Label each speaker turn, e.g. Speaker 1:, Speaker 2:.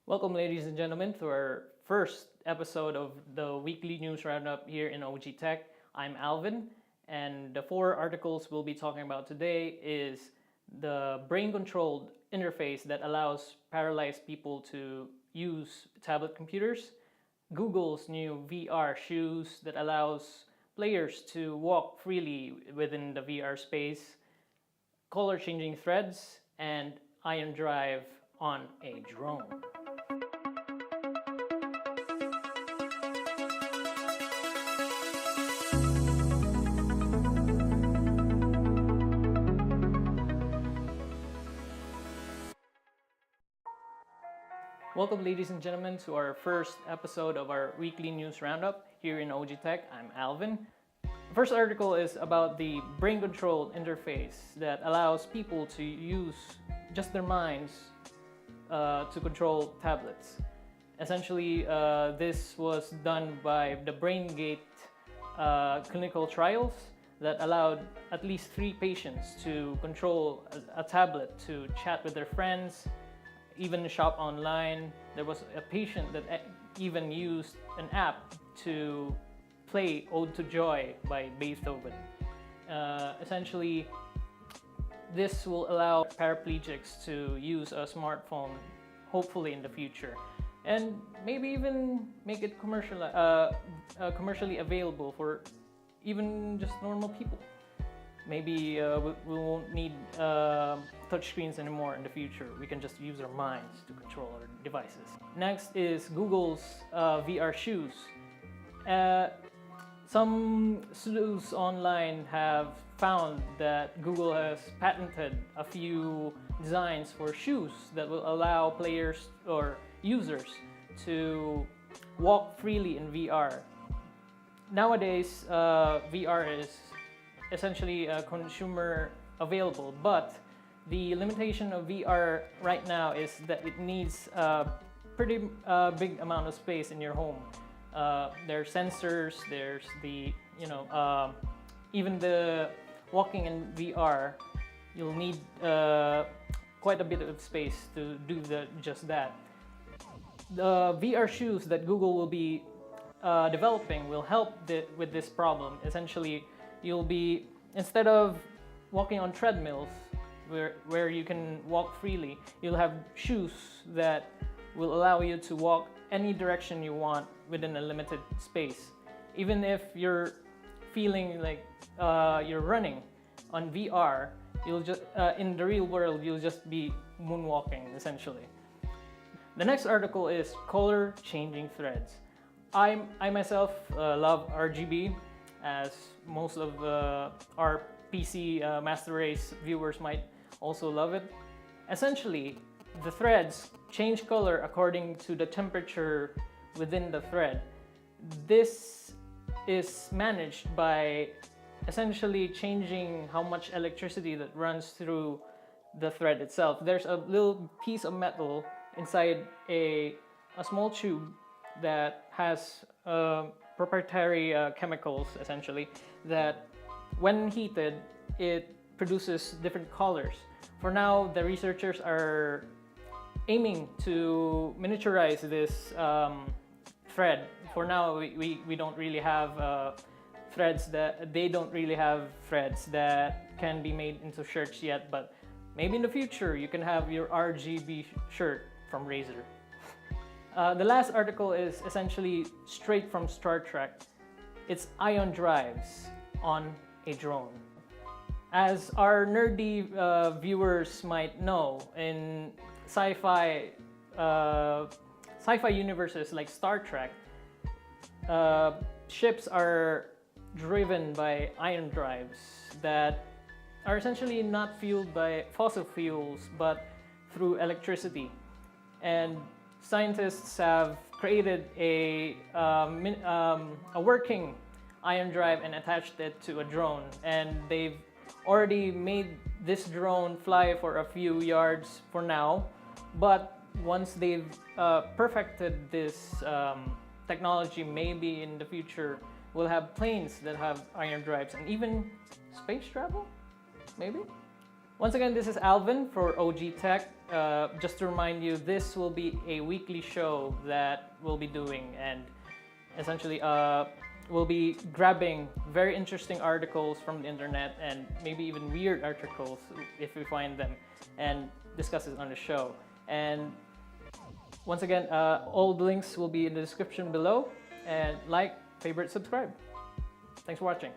Speaker 1: Welcome, ladies and gentlemen, to our first episode of the weekly news roundup here in OG Tech. I'm Alvin, and the four articles we'll be talking about today is the brain-controlled interface that allows paralyzed people to use tablet computers, Google's new VR shoes that allows players to walk freely within the VR space, color-changing threads, and iron drive on a drone. Welcome, ladies and gentlemen, to our first episode of our weekly news roundup here in OG Tech. I'm Alvin. The first article is about the brain-controlled interface that allows people to use just their minds to control tablets. Essentially, this was done by the BrainGate clinical trials that allowed at least 3 patients to control a tablet to chat with their friends, even shop online. There was a patient that even used an app to play Ode to Joy by Beethoven. Essentially, this will allow paraplegics to use a smartphone, hopefully in the future, and maybe even make it commercially available for even just normal people. Maybe we won't need touchscreens anymore in the future. We can just use our minds to control our devices. Next is Google's VR shoes. Some sleuths online have found that Google has patented a few designs for shoes that will allow players or users to walk freely in VR. Nowadays, VR is essentially consumer available, but the limitation of VR right now is that it needs a pretty big amount of space in your home. There's sensors, there's the, even the walking in VR, you'll need quite a bit of space to do just that. The VR shoes that Google will be developing will help with this problem. Essentially, you'll be, instead of walking on treadmills where you can walk freely, you'll have shoes that will allow you to walk any direction you want within a limited space. Even if you're feeling like you're running on VR, you'll just in the real world you'll just be moonwalking essentially. The next article is color changing threads. I myself love RGB, as most of our PC Master Race viewers might also love it. Essentially, the threads change color according to the temperature within the thread. This is managed by essentially changing how much electricity that runs through the thread itself. There's a little piece of metal inside a small tube that has proprietary chemicals, essentially, that when heated, it produces different colors. For now, the researchers are aiming to miniaturize this thread. For now, we don't really have threads that can be made into shirts yet, but maybe in the future you can have your RGB shirt from Razer. The last article is essentially straight from Star Trek. It's ion drives on a drone. As our nerdy viewers might know, in sci-fi universes like Star Trek, ships are driven by ion drives that are essentially not fueled by fossil fuels but through electricity. And scientists have created a working ion drive and attached it to a drone, and they've already made this drone fly for a few yards for now, but once they've perfected this technology, maybe in the future we'll have planes that have ion drives and even space travel, maybe? Once again, this is Alvin for OG Tech. just to remind you, this will be a weekly show that we'll be doing, and essentially we'll be grabbing very interesting articles from the internet and maybe even weird articles if we find them, and discuss it on the show. And once again, all the links will be in the description below, and like, favorite, subscribe. Thanks for watching.